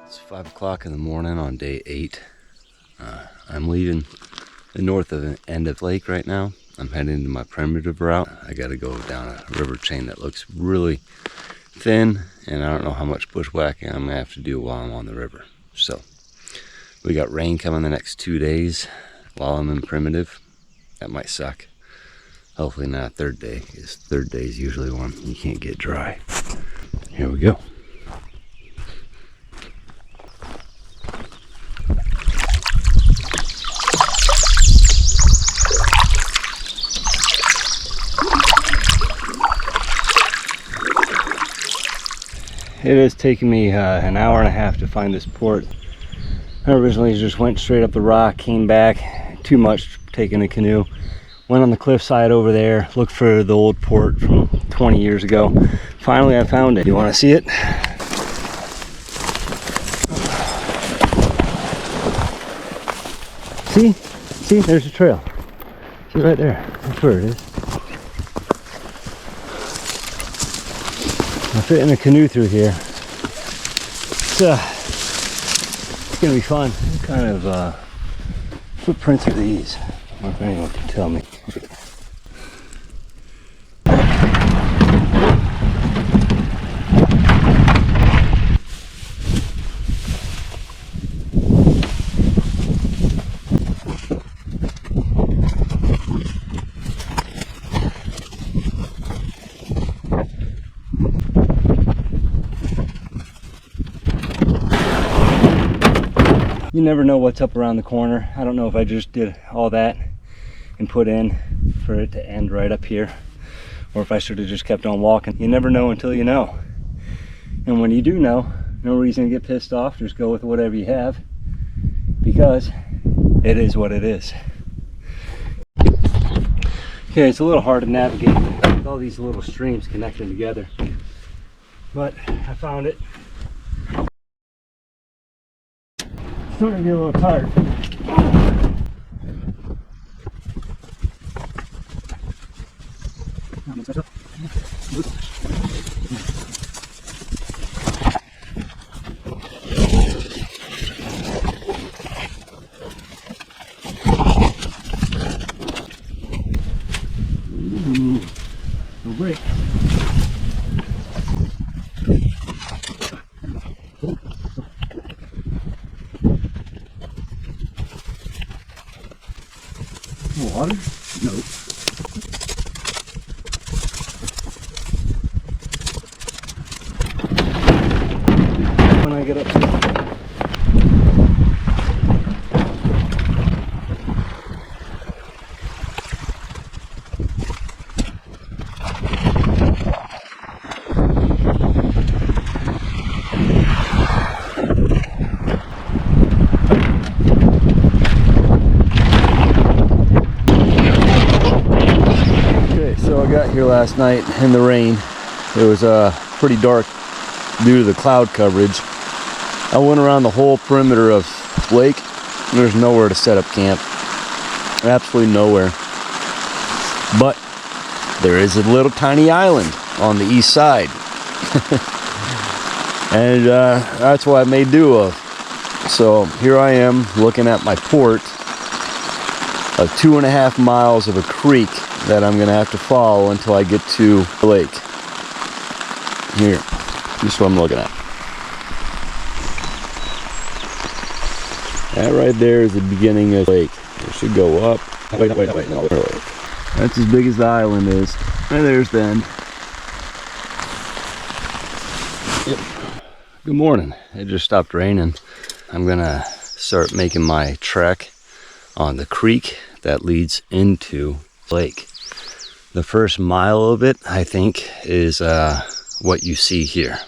It's 5 o'clock in the morning on day 8. I'm leaving the north of the end of the lake right now. I'm heading to my primitive route. I got to go down a river chain that looks really thin, and I don't know how much bushwhacking I'm gonna have to do while I'm on the river. So we got rain coming the next 2 days while I'm in primitive. That might suck. Hopefully not third day, because third day is usually when you can't get dry. Here we go. It has taken me an hour and a half to find this port. I originally just went straight up the rock, came back, too much taking a canoe. Went on the cliffside over there, looked for the old port from 20 years ago. Finally I found it. You want to see it? See, there's a trail. See right there, that's where it is. I'm fitting a canoe through here. It's gonna be fun. What kind of footprints are these? I don't know if anyone can tell me. You never know what's up around the corner. I don't know if I just did all that and put in for it to end right up here, or if I should have just kept on walking. You never know until you know. And when you do know, no reason to get pissed off. Just go with whatever you have, because it is what it is. Okay, it's a little hard to navigate with all these little streams connected together, but I found it. Starting to get a little tired. No break. Water? No. When I get up to here last night in the rain. It was pretty dark due to the cloud coverage. I went around the whole perimeter of lake. There's nowhere to set up camp. Absolutely nowhere. But there is a little tiny island on the east side. And that's what I made do of. So here I am looking at my port of 2.5 miles of a creek that I'm gonna have to follow until I get to the lake. Here, this is what I'm looking at. That right there is the beginning of the lake. It should go up. Wait, no. That's as big as the island is. And there's the end. Yep. Good morning. It just stopped raining. I'm gonna start making my trek on the creek that leads into the lake. The first mile of it, I think, is what you see here.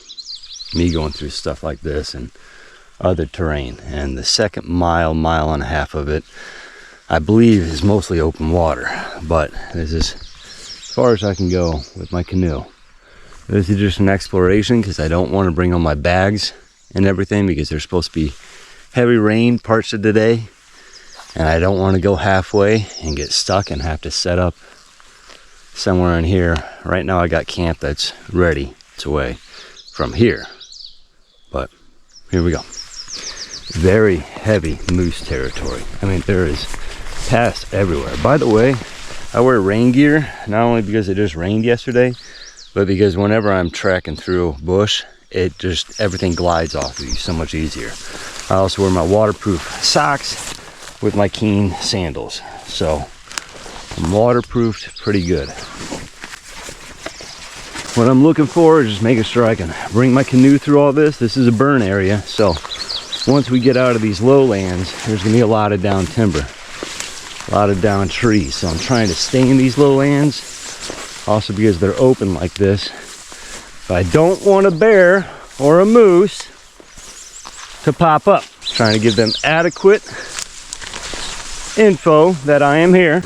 Me going through stuff like this and other terrain. And the second mile, mile and a half of it, I believe, is mostly open water. But this is as far as I can go with my canoe. This is just an exploration because I don't want to bring all my bags and everything, because there's supposed to be heavy rain parts of the day. And I don't want to go halfway and get stuck and have to set up somewhere in here. Right now I got camp that's ready. It's away from here, but here we go. very heavy moose territory. I mean, there is paths everywhere. By the way, I wear rain gear, not only because it just rained yesterday, but because whenever I'm trekking through bush, it just, everything glides off of you so much easier. I also wear my waterproof socks with my Keen sandals. So I'm waterproofed pretty good. What I'm looking for is just making sure I can bring my canoe through all this. This is a burn area, so once we get out of these lowlands, there's gonna be a lot of down timber, a lot of down trees. So I'm trying to stay in these lowlands, also because they're open like this. But I don't want a bear or a moose to pop up. Trying to give them adequate info that I am here.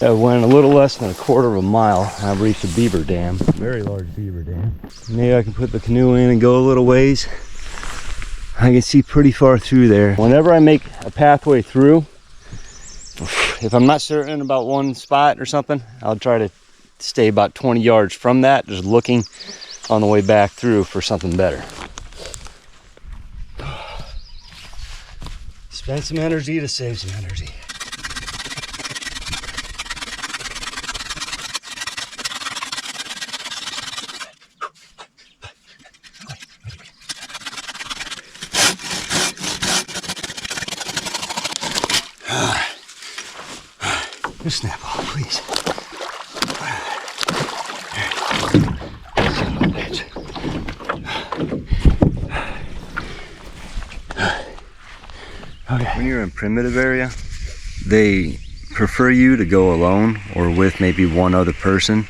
I went a little less than a quarter of a mile. I've reached a beaver dam, very large beaver dam. Maybe I can put the canoe in and go a little ways. I can see pretty far through there. Whenever I make a pathway through, if I'm not certain about one spot or something, I'll try to stay about 20 yards from that, just looking on the way back through for something better. Spend some energy to save some energy. Just snap off, please. Son of a bitch. Okay. When you're in primitive area, they prefer you to go alone or with maybe one other person.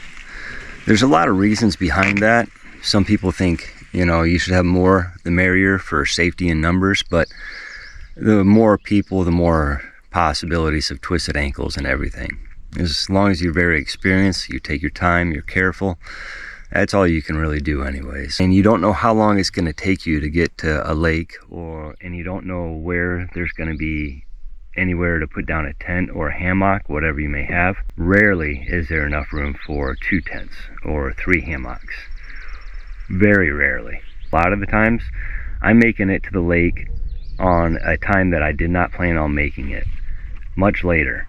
There's a lot of reasons behind that. Some people think, you know, you should have more, the merrier for safety in numbers, but the more people, the more possibilities of twisted ankles and everything. As long as you're very experienced, you take your time, you're careful, that's all you can really do anyways. And you don't know how long it's going to take you to get to a lake, and you don't know where there's going to be anywhere to put down a tent or a hammock, whatever you may have. Rarely is there enough room for 2 tents or 3 hammocks. Very rarely. A lot of the times I'm making it to the lake on a time that I did not plan on making it, much later,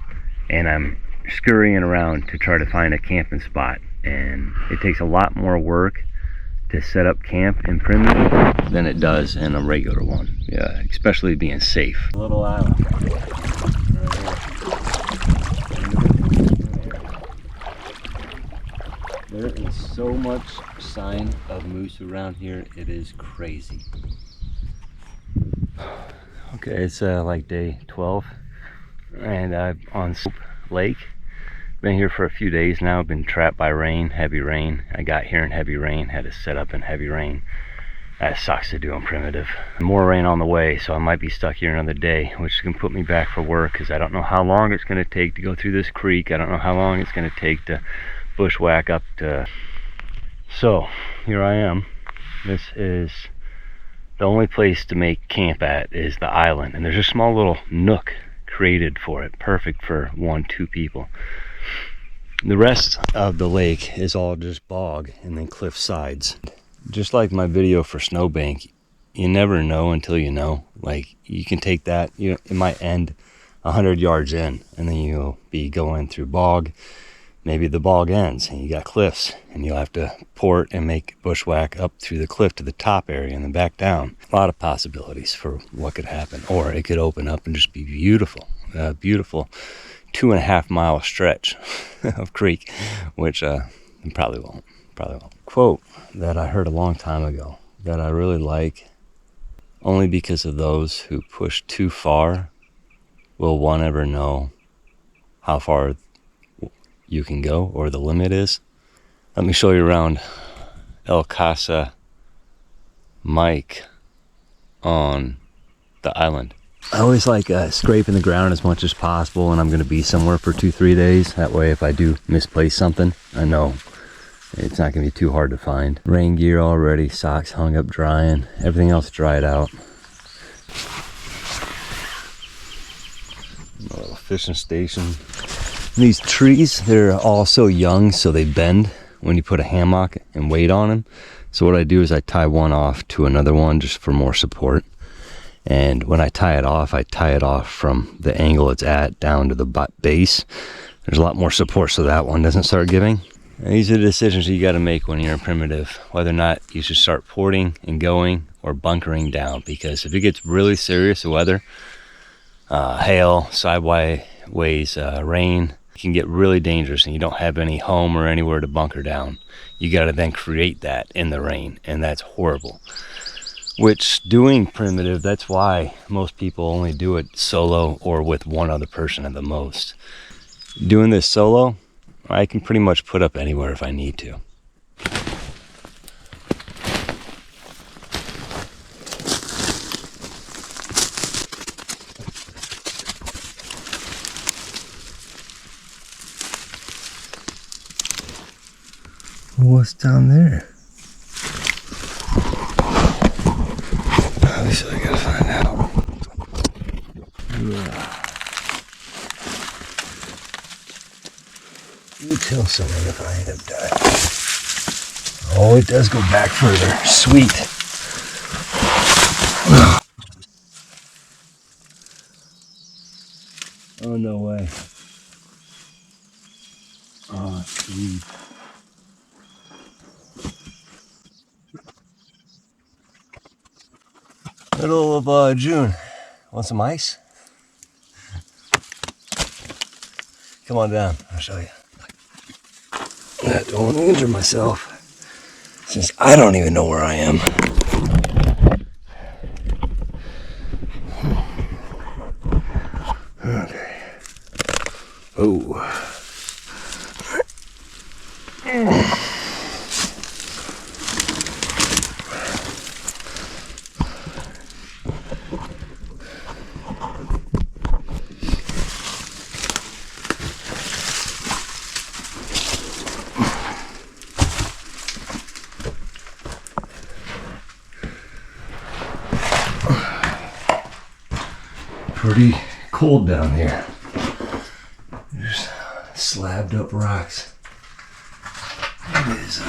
and I'm scurrying around to try to find a camping spot, and it takes a lot more work to set up camp in primitive than it does in a regular one. Yeah, especially being safe. Little island. There is so much sign of moose around here, it is crazy. Okay, it's like day 12, and I'm on Soap Lake. Been here for a few days now. Been trapped by rain, heavy rain. I got here in heavy rain, had to set up in heavy rain. That sucks to do in primitive. More rain on the way, so I might be stuck here another day, which is gonna put me back for work, because I don't know how long it's gonna take to go through this creek. I don't know how long it's gonna take to bushwhack up to. So here I am. This is the only place to make camp at, is the island, and there's a small little nook created for it, perfect for 1-2 people. The rest of the lake is all just bog and then cliff sides. Just like my video for Snowbank, you never know until you know. Like, you can take that, it might end 100 yards in, and then you'll be going through bog. Maybe the bog ends and you got cliffs, and you'll have to port and make bushwhack up through the cliff to the top area and then back down. A lot of possibilities for what could happen, or it could open up and just be beautiful. Beautiful 2.5 mile stretch of creek, which probably won't. Quote that I heard a long time ago that I really like: only because of those who push too far will one ever know how far you can go, or the limit is. Let me show you around El Casa Mike on the island. I always like scraping the ground as much as possible, and I'm going to be somewhere for 2-3 days. That way, if I do misplace something, I know it's not going to be too hard to find. Rain gear already, socks hung up drying, everything else dried out. A little fishing station. These trees, they're all so young, so they bend when you put a hammock and weight on them. So what I do is I tie one off to another one just for more support. And when I tie it off from the angle it's at down to the base. There's a lot more support so that one doesn't start giving. And these are the decisions you got to make when you're in primitive, whether or not you should start porting and going or bunkering down. Because if it gets really serious, the weather, hail, sideways rain, it can get really dangerous and you don't have any home or anywhere to bunker down. You got to then create that in the rain, and that's horrible. Which, doing primitive, that's why most people only do it solo or with one other person at the most. Doing this solo, I can pretty much put up anywhere if I need to. What's down there? Obviously, I gotta find out. You tell someone if I end up dying. Oh, it does go back further. Sweet. Oh, no way. Oh, sweet. Middle of June. Want some ice? Come on down, I'll show you. I don't want to injure myself, since I don't even know where I am. Okay. Oh. Pretty cold down here. There's slabbed up rocks. It is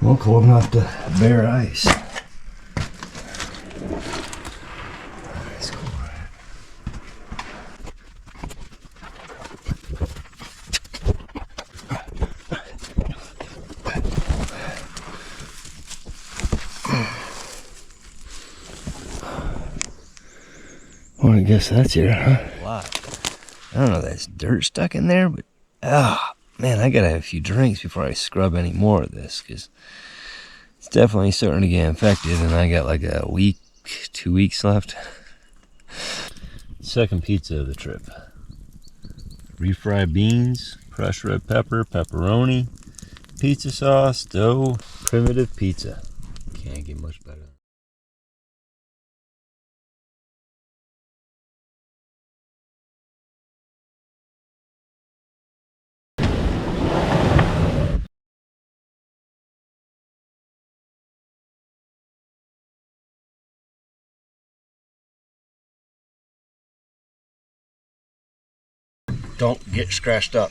well, cold enough to bear ice. It's cool. Well, I guess that's here, huh? Wow. I don't know if that's dirt stuck in there, but man, I gotta have a few drinks before I scrub any more of this, because it's definitely starting to get infected, and I got like a week, 2 weeks left. Second pizza of the trip. Refried beans, crushed red pepper, pepperoni, pizza sauce, dough, primitive pizza. Can't get much better. Don't get scratched up.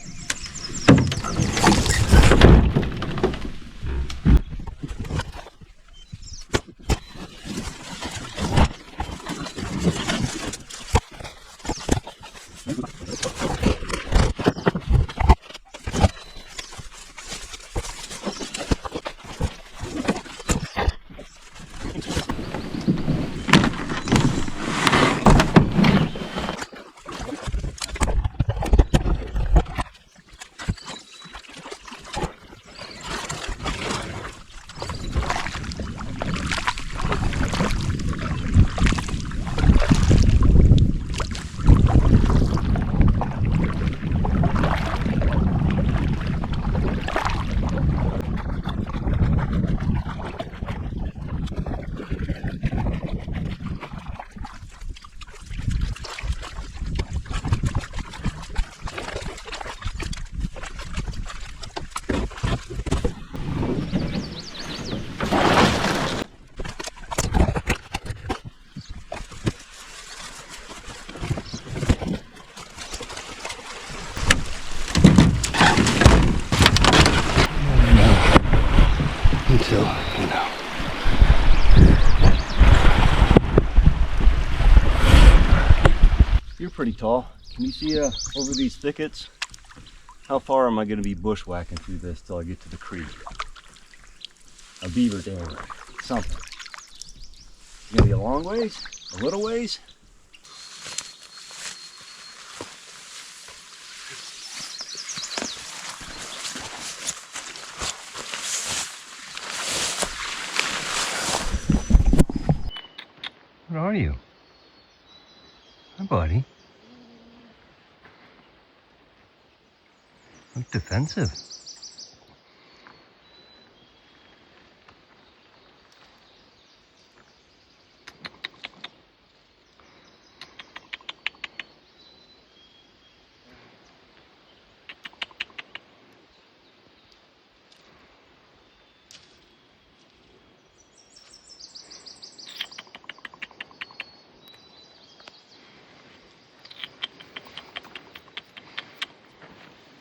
pretty tall. Can you see over these thickets? How far am I going to be bushwhacking through this till I get to the creek? A beaver dam, something. It's going to be a long ways, a little ways. What are you? Hi, buddy. Look defensive.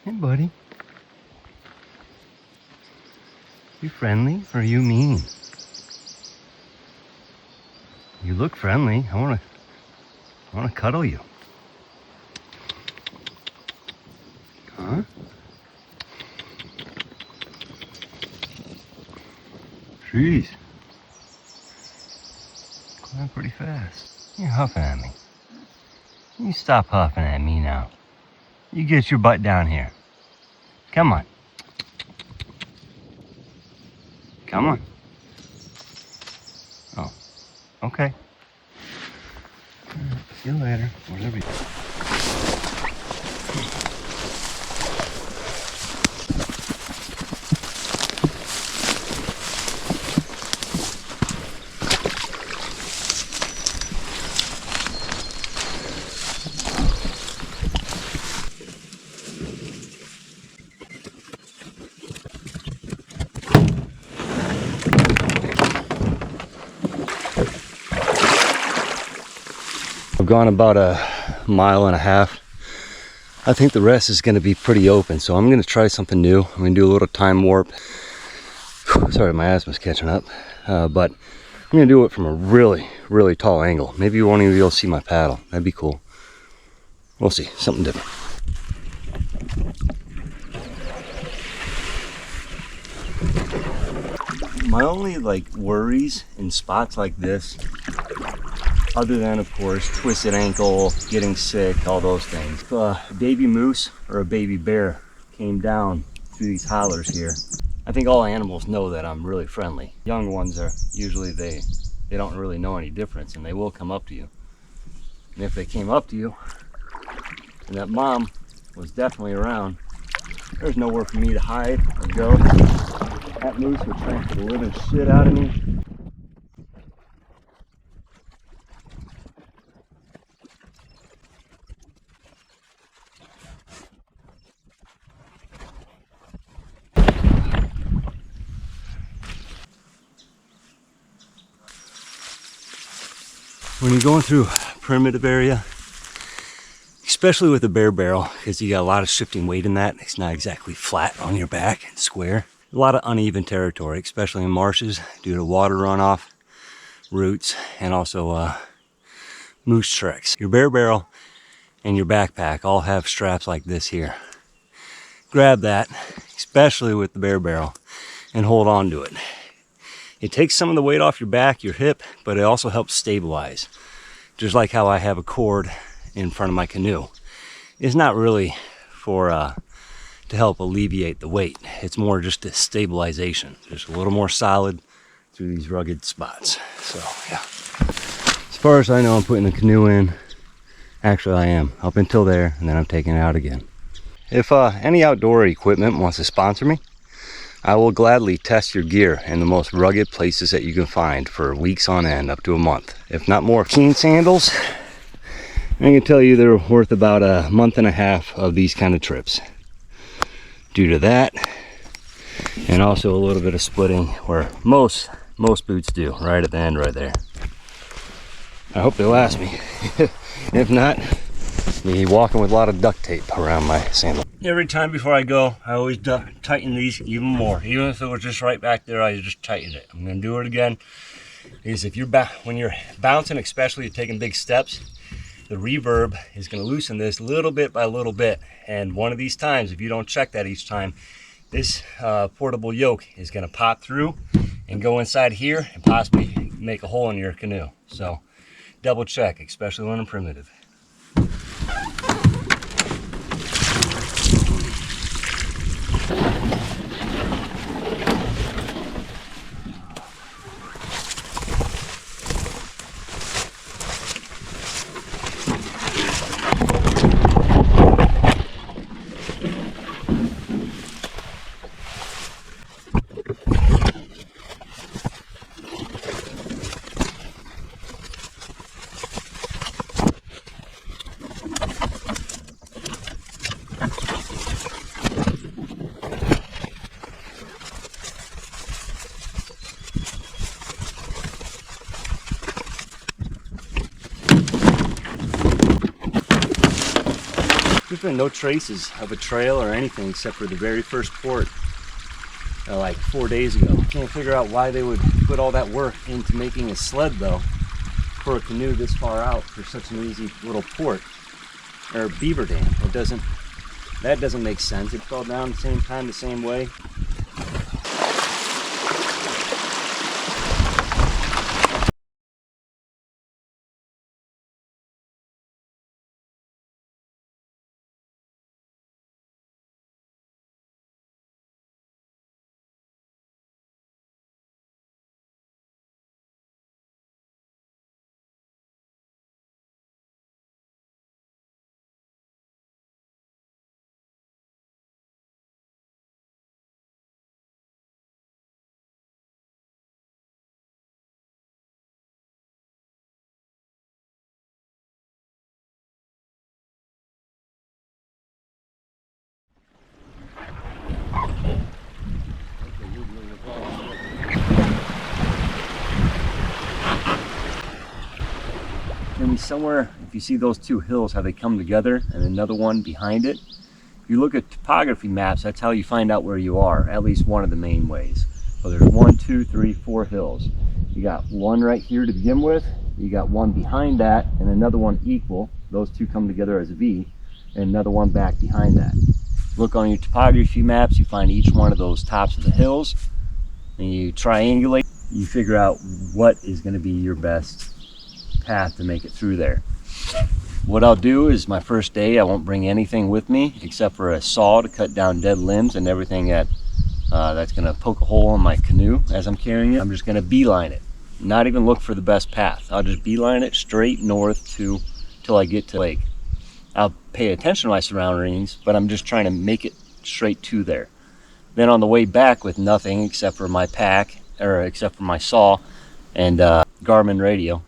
Hey, buddy. You friendly or you mean? You look friendly. I wanna cuddle you. Huh? Jeez. Going pretty fast. You're huffing at me. You stop huffing at me now. You get your butt down here. Come on. Come on. Oh, okay. See you later. Whatever. I've gone about a mile and a half. I think the rest is going to be pretty open, so I'm going to try something new. I'm going to do a little time warp. Sorry, my asthma's catching up. But I'm going to do it from a really, really tall angle. Maybe you won't even be able to see my paddle. That'd be cool. We'll see. Something different. My only worries in spots like this, other than of course twisted ankle, getting sick, all those things. If a baby moose or a baby bear came down through these hollers here, I think all animals know that I'm really friendly. Young ones are usually, they don't really know any difference, and they will come up to you. And if they came up to you and that mom was definitely around, there's nowhere for me to hide or go. That moose would trample the living shit out of me. When you're going through a primitive area, especially with a bear barrel, because you got a lot of shifting weight in that, it's not exactly flat on your back and square. A lot of uneven territory, especially in marshes, due to water runoff, roots, and also moose tracks. Your bear barrel and your backpack all have straps like this here. Grab that, especially with the bear barrel, and hold on to it. It takes some of the weight off your back, your hip, but it also helps stabilize. Just like how I have a cord in front of my canoe. It's not really for to help alleviate the weight. It's more just a stabilization. Just a little more solid through these rugged spots. So yeah. As far as I know, I'm putting the canoe in. Actually, I am up until there, and then I'm taking it out again. If any outdoor equipment wants to sponsor me, I will gladly test your gear in the most rugged places that you can find for weeks on end, up to a month, if not more. Keen sandals, I can tell you they're worth about a month and a half of these kind of trips. Due to that, and also a little bit of splitting where most boots do, right at the end right there. I hope they last me. If not, be walking with a lot of duct tape around my sandal. Every time before I go, I always tighten these even more. Even if it was just right back there, I just tighten it. I'm gonna do it again. Because if you're when you're bouncing, especially you're taking big steps, The reverb is going to loosen this little bit by little bit, and one of these times, if you don't check that each time, this portable yoke is going to pop through and go inside here and possibly make a hole in your canoe. So double check, especially when I'm primitive. There's been no traces of a trail or anything except for the very first port like 4 days ago. Can't figure out why they would put all that work into making a sled though for a canoe this far out for such an easy little port or beaver dam. That doesn't make sense. It fell down the same time, the same way. Maybe somewhere, if you see those two hills, how they come together and another one behind it. If you look at topography maps, that's how you find out where you are, at least one of the main ways. So there's 1, 2, 3, 4 hills. You got one right here to begin with, you got one behind that, and another one equal. Those two come together as a V, and another one back behind that. Look on your topography maps, you find each one of those tops of the hills, and you triangulate. You figure out what is going to be your best path to make it through there. What I'll do is my first day, I won't bring anything with me except for a saw to cut down dead limbs and everything that's going to poke a hole in my canoe as I'm carrying it. I'm just going to beeline it, not even look for the best path. I'll just beeline it straight north till I get to the lake. I'll pay attention to my surroundings, but I'm just trying to make it straight to there. Then on the way back with nothing except for my pack, or except for my saw and Garmin radio,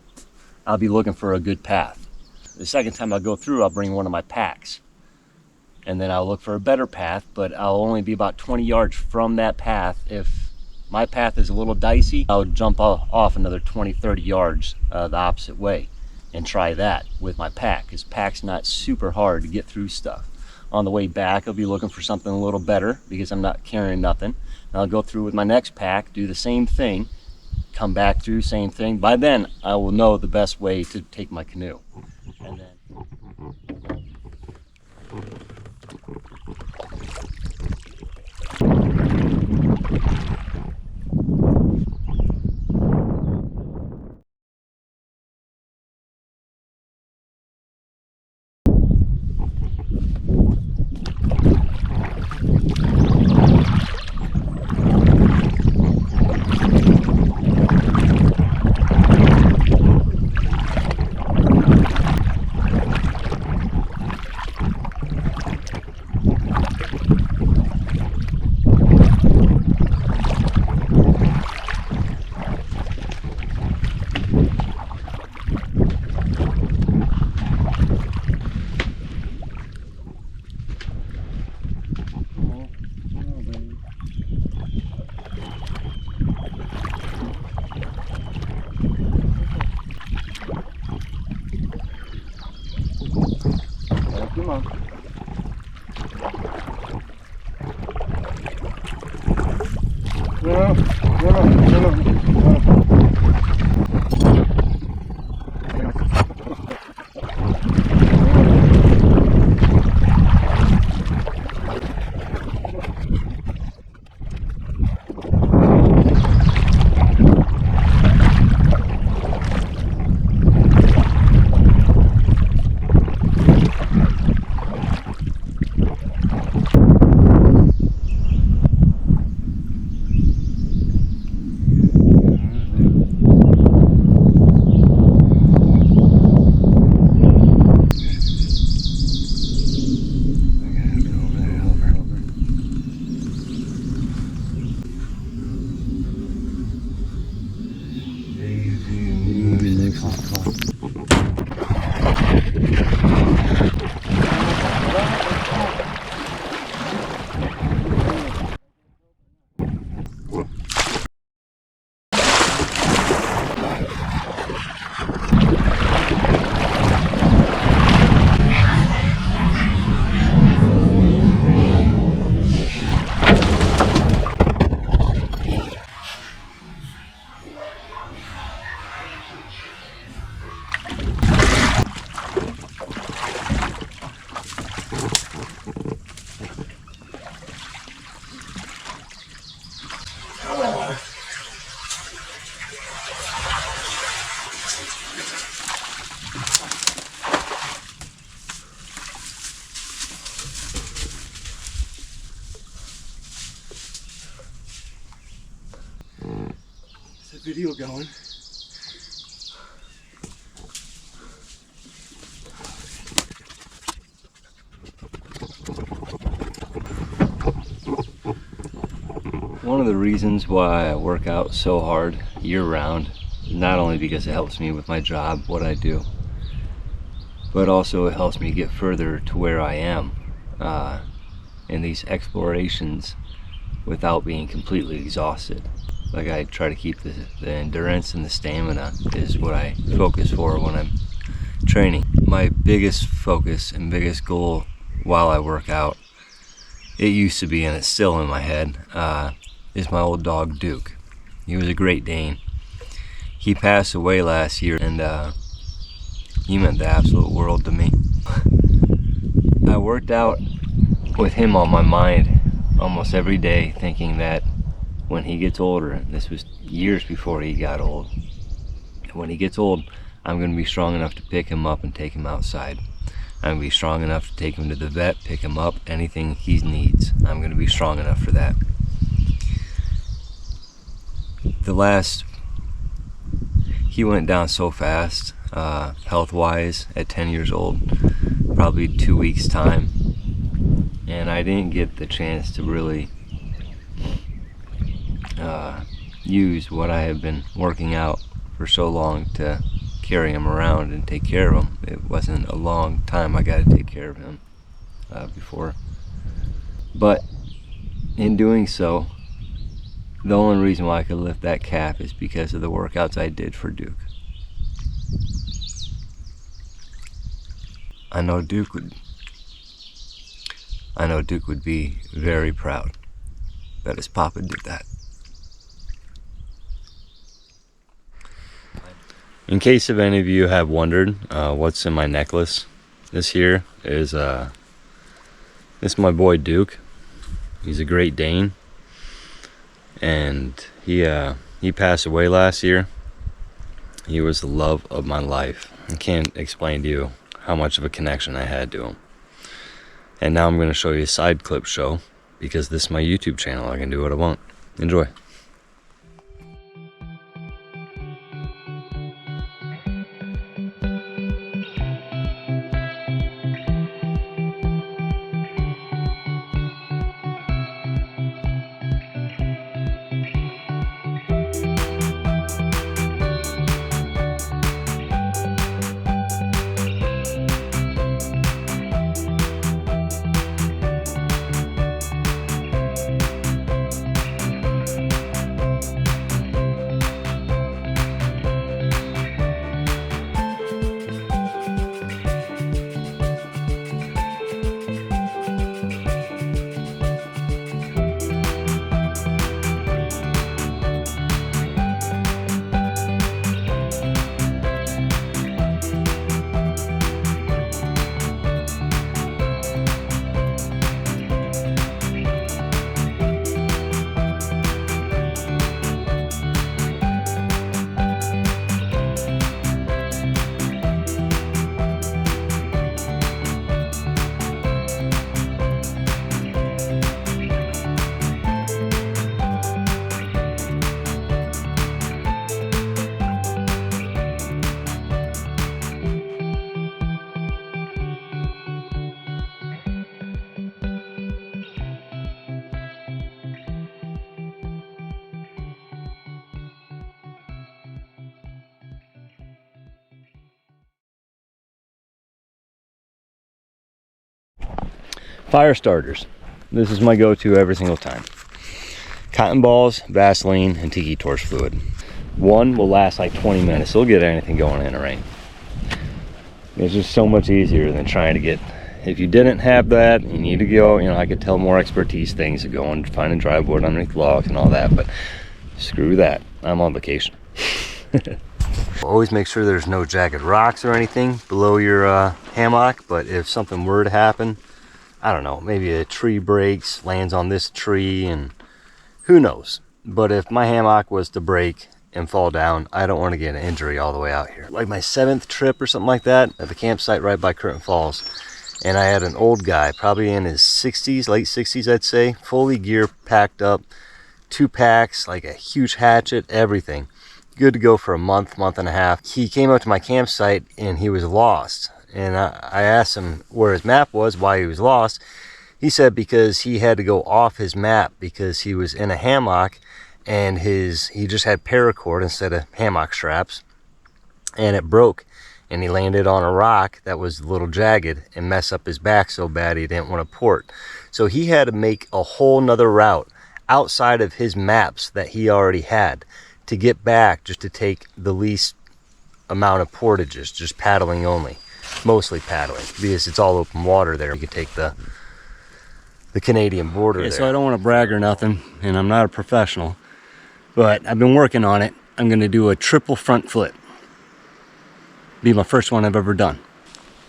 I'll be looking for a good path. The second time I go through, I'll bring one of my packs. And then I'll look for a better path, but I'll only be about 20 yards from that path. If my path is a little dicey, I'll jump off another 20, 30 yards the opposite way and try that with my pack, because pack's not super hard to get through stuff. On the way back, I'll be looking for something a little better because I'm not carrying nothing. And I'll go through with my next pack, do the same thing, come back through, same thing. By then, I will know the best way to take my canoe. And then come on. No. video going. One of the reasons why I work out so hard year-round, not only because it helps me with my job, what I do, but also it helps me get further to where I am in these explorations without being completely exhausted. Like, I try to keep the endurance and the stamina is what I focus for when I'm training. My biggest focus and biggest goal while I work out, it used to be, and it's still in my head, is my old dog Duke. He was a Great Dane. He passed away last year, and he meant the absolute world to me. I worked out with him on my mind almost every day, thinking that when he gets older, and this was years before he got old, when he gets old, I'm going to be strong enough to pick him up and take him outside. I'm going to be strong enough to take him to the vet, pick him up, anything he needs. I'm going to be strong enough for that. He went down so fast, health-wise, at 10 years old, probably 2 weeks' time. And I didn't get the chance to really use what I have been working out for so long to carry him around and take care of him. It wasn't a long time I got to take care of him before. But in doing so, the only reason why I could lift that calf is because of the workouts I did for Duke. I know Duke would be very proud that his papa did that. In case of any of you have wondered what's in my necklace, this here is this is my boy Duke. He's a Great Dane, and he passed away last year. He was the love of my life. I can't explain to you how much of a connection I had to him. And now I'm going to show you a side clip show, because this is my YouTube channel. I can do what I want. Enjoy. Fire starters. This is my go-to every single time. Cotton balls, Vaseline, and tiki torch fluid. One will last like 20 minutes. It'll get anything going in the rain. It's just so much easier than trying to get, if you didn't have that, you need to go, I could tell more expertise things to go and find and dry wood underneath logs and all that, but screw that. I'm on vacation. Always make sure there's no jagged rocks or anything below your hammock, but if something were to happen, I don't know, maybe a tree breaks, lands on this tree, and who knows. But if my hammock was to break and fall down, I don't want to get an injury all the way out here. Like my 7th trip or something like that, at the campsite right by Curtin Falls, and I had an old guy, probably in his 60s, late 60s I'd say, fully gear packed up, 2 packs, like a huge hatchet, everything. good to go for a month, month and a half. He came up to my campsite and he was lost. And I asked him where his map was, why he was lost. He said because he had to go off his map because he was in a hammock and he just had paracord instead of hammock straps, and it broke and he landed on a rock that was a little jagged and messed up his back so bad he didn't want to port. So he had to make a whole nother route outside of his maps that he already had to get back, just to take the least amount of portages, just paddling only, mostly paddling, because it's all open water there. You could take the Canadian border there. So I don't want to brag or nothing, and I'm not a professional, but I've been working on it. I'm going to do a triple front flip. Be my first one I've ever done.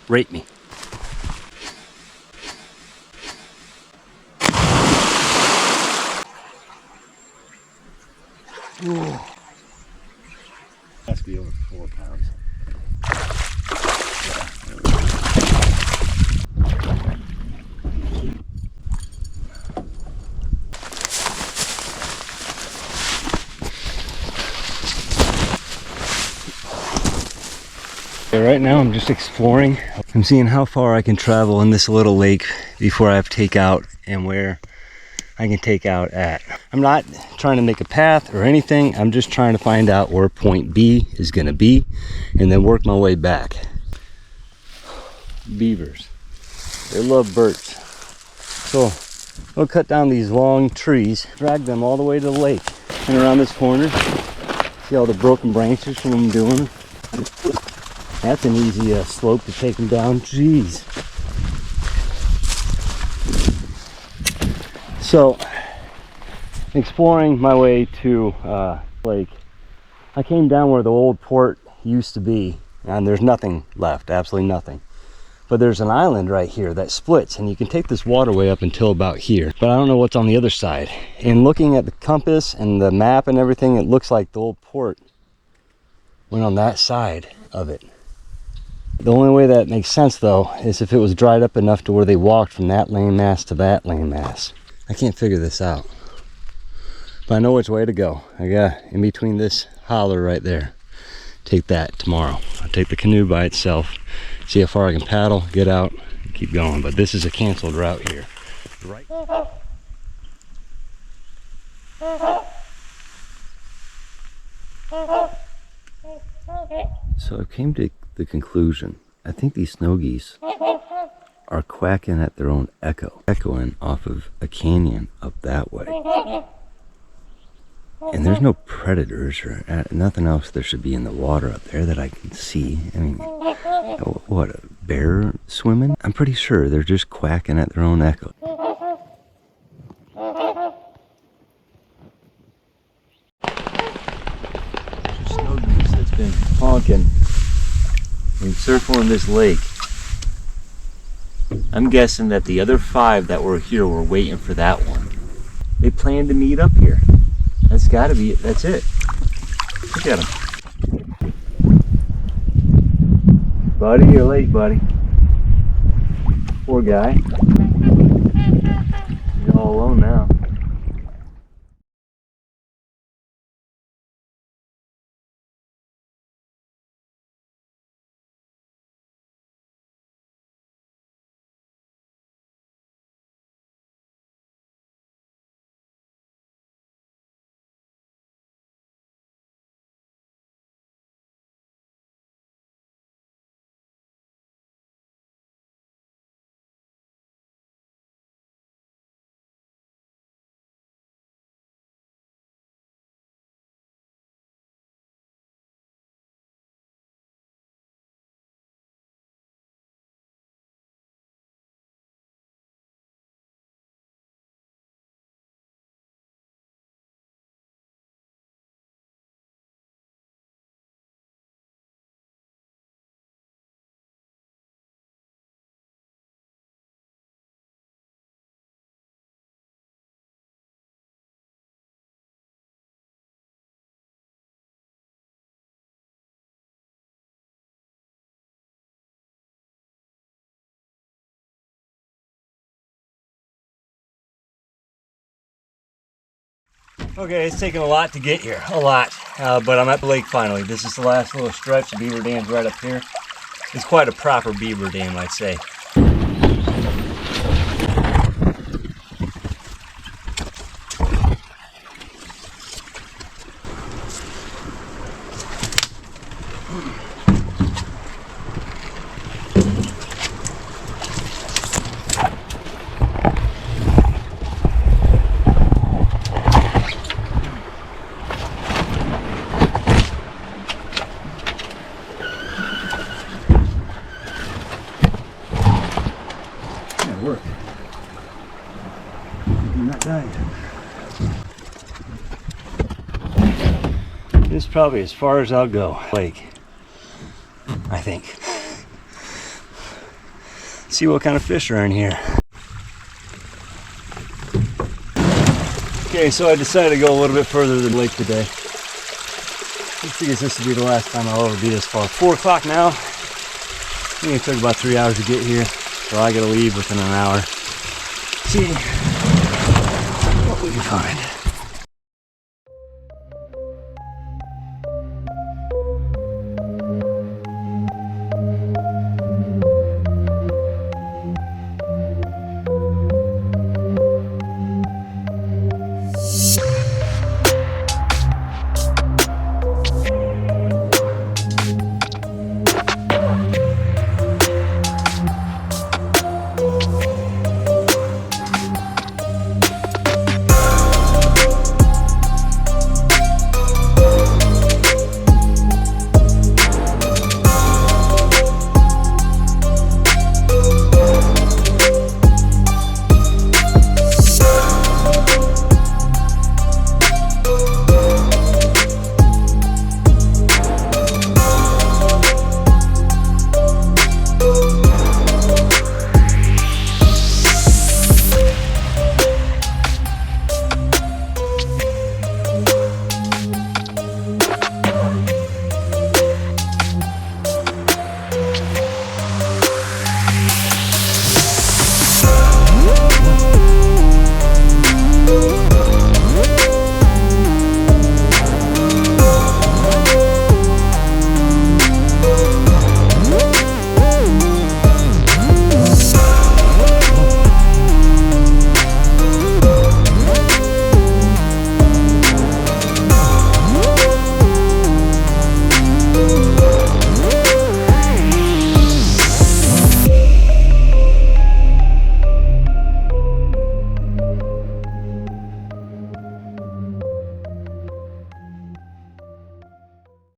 Rate me. Ooh. Has to be over 4 pounds. Right now I'm just exploring. I'm seeing how far I can travel in this little lake before I have to take out, and where I can take out at. I'm not trying to make a path or anything. I'm just trying to find out where point B is going to be and then work my way back. Beavers, they love birds. So I'll cut down these long trees, drag them all the way to the lake and around this corner. See all the broken branches from them doing. That's an easy slope to take them down. Jeez. So, exploring my way to lake. I came down where the old port used to be, and there's nothing left, absolutely nothing. But there's an island right here that splits, and you can take this waterway up until about here. But I don't know what's on the other side. And looking at the compass and the map and everything, it looks like the old port went on that side of it. The only way that makes sense though is if it was dried up enough to where they walked from that landmass to that landmass. I can't figure this out, but I know which way to go. I got in between this holler right there. Take that tomorrow. I'll take the canoe by itself, see how far I can paddle, get out, and keep going. But this is a canceled route here. Right. So I came to the conclusion, I think these snow geese are quacking at their own echo, echoing off of a canyon up that way. And there's no predators or nothing else there should be in the water up there that I can see. I mean, what, a bear swimming? I'm pretty sure they're just quacking at their own echo. There's a snow goose that's been honking and circling this lake. I'm guessing that the other 5 that were here were waiting for that one. They planned to meet up here. That's gotta be it. That's it. Look at him. Buddy, you're late, buddy. Poor guy. He's all alone now. Okay, it's taken a lot to get here, a lot, but I'm at the lake finally. This is the last little stretch. The beaver dam's right up here. It's quite a proper beaver dam, I'd say. Work. I'm not dying. This is probably as far as I'll go. Lake, I think. See what kind of fish are in here. Okay, so I decided to go a little bit further than the lake today. I think this will be the last time I'll ever be this far. 4 o'clock now. I think it took about 3 hours to get here. So I gotta leave within an hour. See what we can find.